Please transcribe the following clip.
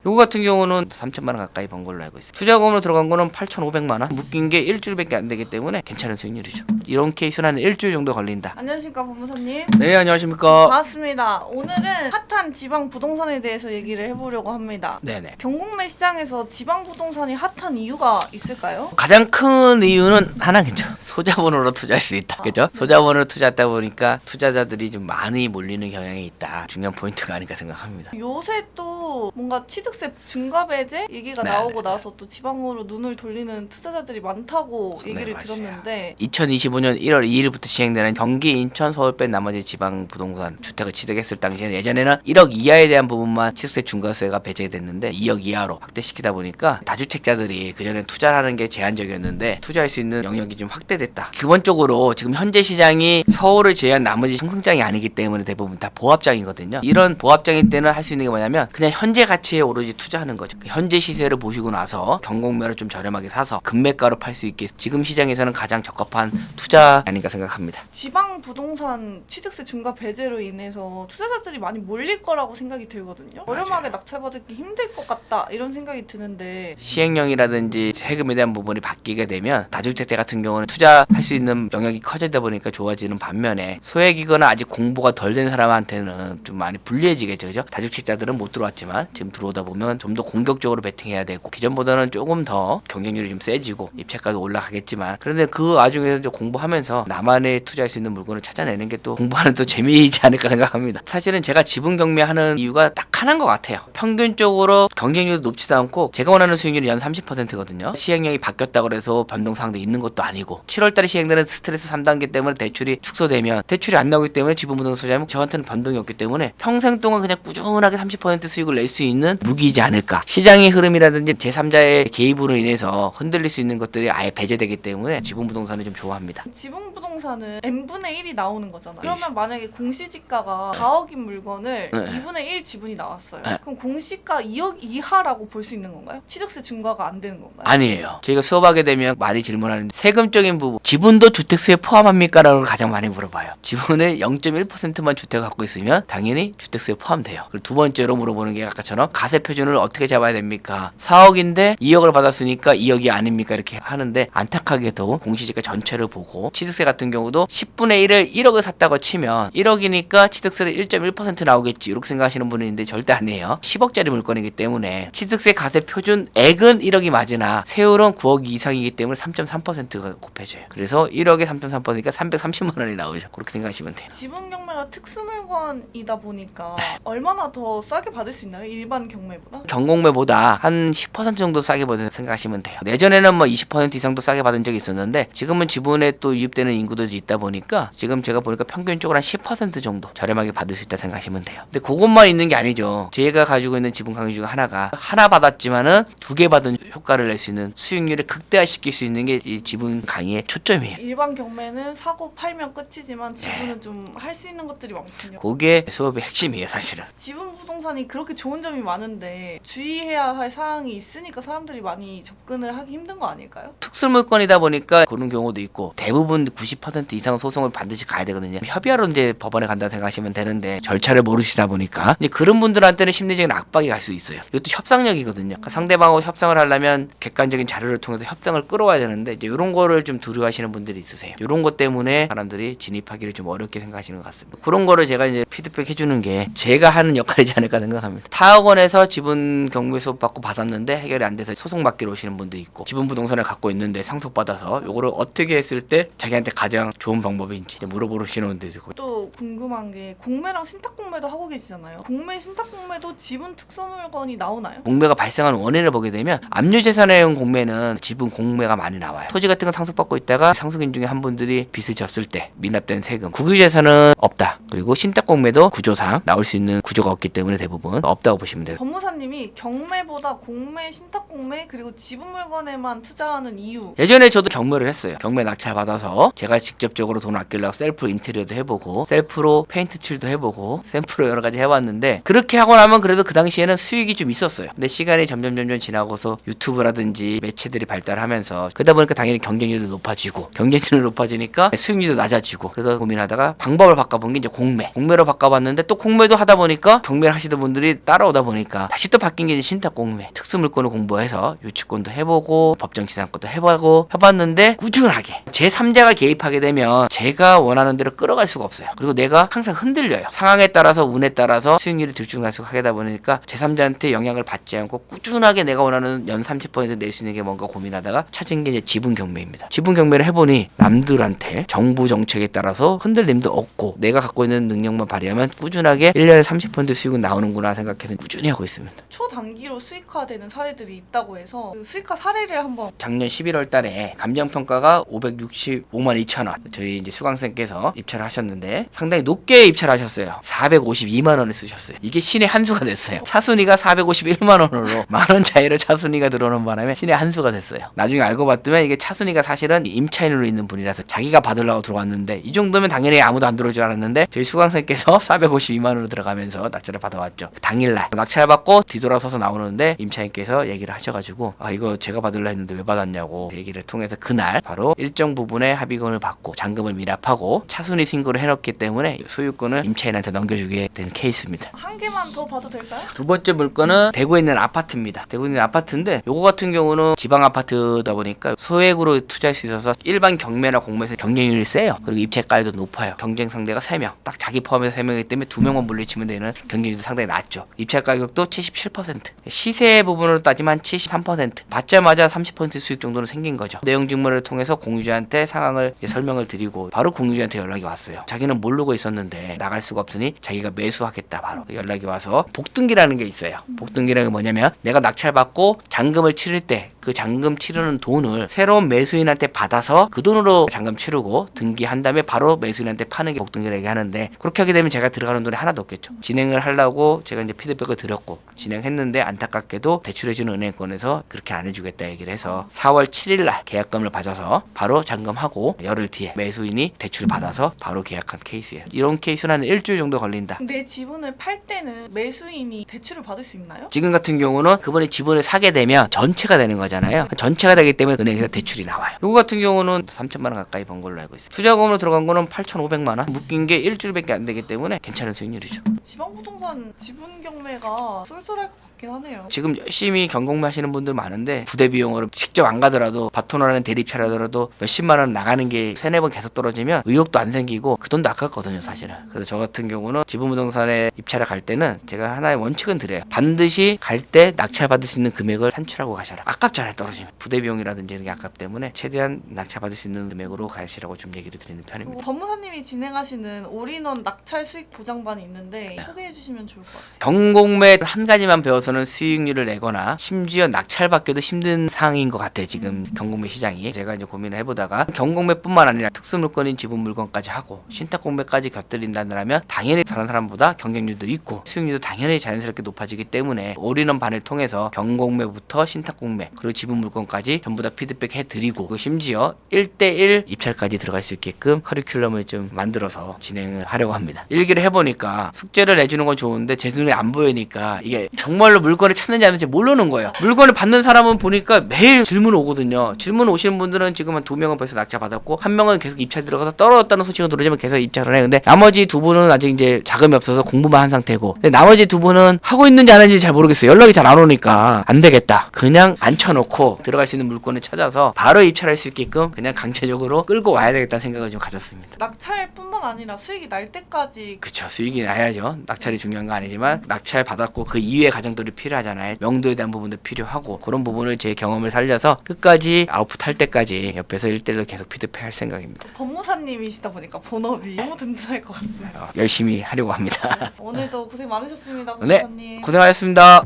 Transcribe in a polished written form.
요거 같은 경우는 3천만 원 가까이 번 걸로 알고 있어요. 투자금으로 들어간 거는 8,500만 원. 묶인 게 일주일밖에 안 되기 때문에 괜찮은 수익률이죠. 이런 케이스는 한 일주일 정도 걸린다. 안녕하십니까 법무사님. 네, 안녕하십니까. 반갑습니다. 오늘은 핫한 지방 부동산에 대해서 얘기를 해보려고 합니다. 네네. 경국매 시장에서 지방 부동산이 핫한 이유가 있을까요? 가장 큰 이유는 하나겠죠. 소자본으로 투자할 수 있다. 그죠? 소자본으로 투자하다 보니까 투자자들이 좀 많이 몰리는 경향이 있다. 중요한 포인트가 아닐까 생각합니다. 요새 또 뭔가 취득세 중과 배제 얘기가 네, 나오고 네. 나서 또 지방으로 눈을 돌리는 투자자들이 많다고 네, 얘기를 맞아요. 들었는데 2025년 1월 2일부터 시행되는 경기, 인천, 서울 뺀 나머지 지방 부동산 주택을 취득했을 당시에는 예전에는 1억 이하에 대한 부분만 취득세 중과세가 배제됐는데 2억 이하로 확대시키다 보니까 다주택자들이 그전에 투자하는 게 제한적이었는데 투자할 수 있는 영역이 좀 확대됐다. 기본적으로 지금 현재 시장이 서울을 제외한 나머지 상승장이 아니기 때문에 대부분 다 보합장이거든요. 이런 보합장일 때는 할 수 있는 게 뭐냐면 그냥 현재 가치에 오로지 투자하는 거죠. 현재 시세를 보시고 나서 경공매를 좀 저렴하게 사서 금매가로 팔 수 있게 지금 시장에서는 가장 적합한 투자 아닌가 생각합니다. 지방 부동산 취득세 중과 배제로 인해서 투자자들이 많이 몰릴 거라고 생각이 들거든요. 저렴하게 낙찰받기 힘들 것 같다 이런 생각이 드는데 시행령이라든지 세금에 대한 부분이 바뀌게 되면 다주택자 같은 경우는 투자할 수 있는 영역이 커지다 보니까 좋아지는 반면에 소액이거나 아직 공부가 덜 된 사람한테는 좀 많이 불리해지겠죠. 그죠? 다주택자들은 못 들어왔지만 지금 들어오다 보면 좀 더 공격적으로 베팅해야 되고 기존보다는 조금 더 경쟁률이 좀 세지고 입찰가도 올라가겠지만 그런데 그 와중에서 이제 공부하면서 나만의 투자할 수 있는 물건을 찾아내는 게 또 공부하는 또 재미이지 않을까 생각합니다. 사실은 제가 지분 경매하는 이유가 딱 하나인 것 같아요. 평균적으로 경쟁률도 높지도 않고 제가 원하는 수익률이 연 30%거든요. 시행령이 바뀌었다고 해서 변동사항도 있는 것도 아니고 7월달에 시행되는 스트레스 3단계 때문에 대출이 축소되면 대출이 안 나오기 때문에 지분 부동산 투자하면 저한테는 변동이 없기 때문에 평생 동안 그냥 꾸준하게 30% 수익을 낼 수 있는 무기이지 않을까. 시장의 흐름이라든지 제3자의 개입으로 인해서 흔들릴 수 있는 것들이 아예 배제되기 때문에 지분 부동산을 좀 좋아합니다. 지분 부동산은 n분의 1이 나오는 거잖아요. 그러면 만약에 공시지가가 4억인 물건을 2분의 1 지분이 나왔어요. 그럼 공시가 2억 이하라고 볼 수 있는 건가요? 취득세 중과가 안 되는 건가요? 아니에요. 저희가 수업하게 되면 많이 질문하는데 세금적인 부분 지분도 주택수에 포함합니까? 라고 가장 많이 물어봐요. 지분의 0.1%만 주택을 갖고 있으면 당연히 주택수에 포함돼요. 그리고 두 번째로 물어보는 게 아까처럼 가세 표준을 어떻게 잡아야 됩니까? 4억인데 2억을 받았으니까 2억이 아닙니까? 이렇게 하는데 안타깝게도 공시지가 전체를 보고 취득세 같은 경우도 10분의 1을 1억을 샀다고 치면 1억이니까 취득세를 1.1% 나오겠지 이렇게 생각하시는 분이 있는데 절대 아니에요. 10억짜리 물건이기 때문에 취득세 가세 표준액은 1억이 맞으나 세율은 9억 이상이기 때문에 3.3%가 곱해져요. 그래서 1억에 3.3%니까 330만 원이 나오죠. 그렇게 생각하시면 돼요. 지분 경매가 특수 물건이다 보니까 얼마나 더 싸게 받을 수 있나요? 일반 경매보다? 경공매보다 한 10% 정도 싸게 받은 생각하시면 돼요. 예전에는 뭐 20% 이상도 싸게 받은 적이 있었는데 지금은 지분에 또 유입되는 인구도 있다 보니까 지금 제가 보니까 평균적으로 한 10% 정도 저렴하게 받을 수 있다 생각하시면 돼요. 근데 그것만 있는 게 아니죠. 제가 가지고 있는 지분 강의 중에 하나가 하나 받았지만은 두 개 받은 효과를 낼 수 있는 수익률을 극대화시킬 수 있는 게 이 지분 강의의 초점이에요. 일반 경매는 사고 팔면 끝이지만 지분은 좀 할 수 있는 것들이 많군요. 그게 수업의 핵심이에요, 사실은. 지분 부동산이 그렇게 좋은 점이 많은데 주의해야 할 사항이 있으니까 사람들이 많이 접근을 하기 힘든 거 아닐까요? 특수물건이다 보니까 그런 경우도 있고 대부분 90% 이상 소송을 반드시 가야 되거든요. 협의하러 이제 법원에 간다 생각하시면 되는데 절차를 모르시다 보니까 이제 그런 분들한테는 심리적인 압박이 갈 수 있어요. 이것도 협상력이거든요. 그러니까 상대방하고 협상을 하려면 객관적인 자료를 통해서 협상을 끌어와야 되는데 이제 이런 거를 좀 두려워하시는 분들이 있으세요. 이런 것 때문에 사람들이 진입하기를 좀 어렵게 생각하시는 것 같습니다. 그런 거를 제가 이제 피드백 해주는 게 제가 하는 역할이지 않을까 생각합니다. 타학원에서 지분 경매 수업 받고 받았는데 해결이 안 돼서 소송 받기로 오시는 분도 있고 지분 부동산을 갖고 있는데 상속받아서 요거를 어떻게 했을 때 자기한테 가장 좋은 방법인지 물어보시는 분도 있고 또 궁금한 게 공매랑 신탁 공매도 하고 계시잖아요. 공매, 신탁 공매도 지분 특수 물건이 나오나요? 공매가 발생하는 원인을 보게 되면 압류재산형 공매는 지분 공매가 많이 나와요. 토지 같은 거 상속받고 있다가 상속인 중에 한 분들이 빚을 졌을 때 미납된 세금, 국유재산은 없다. 그리고 신탁 공매도 구조상 나올 수 있는 구조가 없기 때문에 대부분 없다고 보시면 돼요. 법무사님이 경매보다 공매, 신탁 공매 그리고 지분 물건에만 투자하는 이유 예전에 저도 경매를 했어요. 경매 낙찰 받아 받아서 제가 직접적으로 돈 아끼려고 셀프로 인테리어도 해보고 셀프로 페인트 칠도 해보고 셀프로 여러 가지 해봤는데 그렇게 하고 나면 그래도 그 당시에는 수익이 좀 있었어요. 근데 시간이 점점 지나고서 유튜브라든지 매체들이 발달하면서 그러다 보니까 당연히 경쟁률도 높아지고 경쟁률이 높아지니까 수익률도 낮아지고 그래서 고민하다가 방법을 바꿔본 게 이제 공매로 바꿔봤는데 또 공매도 하다 보니까 경매를 하시던 분들이 따라오다 보니까 다시 또 바뀐 게 이제 신탁공매 특수물건을 공부해서 유치권도 해보고 법정지상권도 해봤는데 꾸준하게 제3자가 개입하게 되면 제가 원하는 대로 끌어갈 수가 없어요. 그리고 내가 항상 흔들려요. 상황에 따라서 운에 따라서 수익률이 들쭉날쭉하게 보니까 제3자한테 영향을 받지 않고 꾸준하게 내가 원하는 연 30% 낼 수 있는 게 뭔가 고민하다가 찾은 게 이제 지분 경매입니다. 지분 경매를 해보니 남들한테 정부 정책에 따라서 흔들림도 없고 내가 갖고 있는 능력만 발휘하면 꾸준하게 1년에 30% 수익은 나오는구나 생각해서 꾸준히 하고 있습니다. 초단기로 수익화되는 사례들이 있다고 해서 그 수익화 사례를 한번. 작년 11월 달에 감정평가가 565만 2천 원 저희 이제 수강생께서 입찰을 하셨는데 상당히 높게 입찰을 하셨어요. 452만 원을 쓰셨어요. 이게 신의 한 수가 됐어요. 차순위가 451만 원으로 만원 차이로 차순위가 들어오는 바람에 신의 한 수가 됐어요. 나중에 알고 봤더니 이게 차순위가 사실은 임차인으로 있는 분이라서 자기가 받으려고 들어왔는데 이 정도면 당연히 아무도 안 들어올 줄 알았는데 저희 수강생께서 452만 원으로 들어가면서 낙찰을 받아왔죠. 당일날 낙찰 받고 뒤돌아서서 나오는데 임차인께서 얘기를 하셔가지고 아 이거 제가 받으려 했는데 왜 받았냐고 얘기를 통해서 그날 바로 일정 부분의 합의금을 받고 잔금을 미납하고 차순위 신고를 해놓기 때문에 소유권을 임차인한테 넘겨주게 된 케이스입니다. 한 개만 더 봐도 될까요? 두 번째 물건은 대구에 있는 아파트입니다. 대구에 있는 아파트인데 요거 같은 경우는 지방 아파트다 보니까 소액으로 투자할 수 있어서 일반 경매나 공매에서 경쟁률이 세요. 그리고 입찰가율도 높아요. 경쟁 상대가 3명. 딱 자기 포함해서 3명이기 때문에 2명만 물리치면 되는 경쟁률도 상당히 낮죠. 입찰 가격도 77%. 시세 부분으로 따지면 73%. 받자마자 30% 수익 정도는 생긴 거죠. 내용 증명을 통해서 공유자한테 상황을 이제 설명을 드리고 바로 공유자한테 연락이 왔어요. 자기는 모르고 있었는데 나갈 수가 없으니 자기가 매수하겠다 바로 연락이 와서 복등기라는 게 있어요. 복등기라는 게 뭐냐면 내가 낙찰받고 잔금을 치를 때 그 잔금 치르는 돈을 새로운 매수인한테 받아서 그 돈으로 잔금 치르고 등기한 다음에 바로 매수인한테 파는 게 복등기라고 하는데 그렇게 하게 되면 제가 들어가는 돈이 하나도 없겠죠. 진행을 하려고 제가 이제 피드백을 드렸고 진행했는데 안타깝게도 대출해주는 은행권에서 그렇게 안 해주겠다 얘기를 해서 4월 7일 날 계약금을 받아서 바로 잔금하고 열흘 뒤에 매수인이 대출을 받아서 바로 계약한 케이스예요. 이런 케이스는 한 일주일 정도 걸린다. 내 지분을 팔 때는 매수인이 대출을 받을 수 있나요? 지금 같은 경우는 그분이 지분을 사게 되면 전체가 되는 거잖아요. 전체가 되기 때문에 은행에서 대출이 나와요. 이거 같은 경우는 3천만 원 가까이 번 걸로 알고 있어요. 투자금으로 들어간 거는 8,500만 원. 묶인 게 일주일밖에 안 되기 때문에 괜찮은 수익률이죠. 지방부동산 지분 경매가 쏠쏠할 것 같긴 하네요. 지금 열심히 경공매 하시는 분들 많은데 부대 비용으로 직접 안 가더라도 바토너라는 대리차라더라도 몇십만 원 나가는 게 3-4번 계속 떨어지면 의욕도 안 생기고 그 돈도 아깝거든요 사실은. 그래서 저 같은 경우는 지분부동산에 입찰을 갈 때는 제가 하나의 원칙은 드려요. 반드시 갈 때 낙찰받을 수 있는 금액을 산출하고 가셔라. 아깝잖아요 떨어지면. 부대 비용이라든지 이런 게 아깝기 때문에 최대한 낙찰받을 수 있는 금액으로 가시라고 좀 얘기를 드리는 편입니다. 법무사님이 진행하시는 올인원 낙찰 수익 보장반이 있는데 네. 소개해 주시면 좋을 것 같아요. 경공매 한 가지만 배워서는 수익률을 내거나 심지어 낙찰받기도 힘든 상황인 것 같아요. 지금 경공매 시장이. 제가 이제 고민을 해보다가 경공매뿐만 아니라 특수물건인 지분물건까지 하고 신탁공매까지 곁들인다면 당연히 다른 사람보다 경쟁률도 있고 수익률도 당연히 자연스럽게 높아지기 때문에 올인원 반을 통해서 경공매부터 신탁공매 그리고 지분물건까지 전부 다 피드백 해드리고 그리고 심지어 1대1 입찰까지 들어갈 수 있게끔 커리큘럼을 좀 만들어서 진행을 하려고 합니다. 일기를 해보니까 숙제를 내주는 건 좋은데 제 눈에 안 보이니까 이게 정말로 물건을 찾는지 안 찾는지 모르는 거예요. 물건을 받는 사람은 보니까 매일 질문 오거든요. 질문 오시는 분들은 지금 한 2명은 벌써 낙찰 받았고 1명은 계속 입찰 들어가서 떨어졌다는 소식을 들으면 계속 입찰을 해. 근데 나머지 2분은 아직 이제 자금이 없어서 공부만 한 상태고 근데 나머지 2분은 하고 있는지 안 하는지 잘 모르겠어요. 연락이 잘 안 오니까 안 되겠다. 그냥 앉혀놓고 들어갈 수 있는 물건을 찾아서 바로 입찰할 수 있게끔 그냥 강제적으로 끌고 와야 되겠다는 생각을 좀 가졌습니다. 낙찰뿐만 아니라 수익이 날 때까지 그쵸. 수익이 나야죠. 낙찰이 중요한 거 아니지만 낙찰 받았고 그 이외의 과정들이 필요하잖아요. 명도에 대한 부분도 필요하고 그런 부분을 제 경험을 살려서 끝까지 아웃풋 할 때까지 옆에서 1대1로 계속 피드백할 생각입니다. 법무사님이시다 보니까 본업이 너무 든든할 것 같습니다. 열심히 하려고 합니다. 오늘도 고생 많으셨습니다, 네, 법무사님. 고생하셨습니다.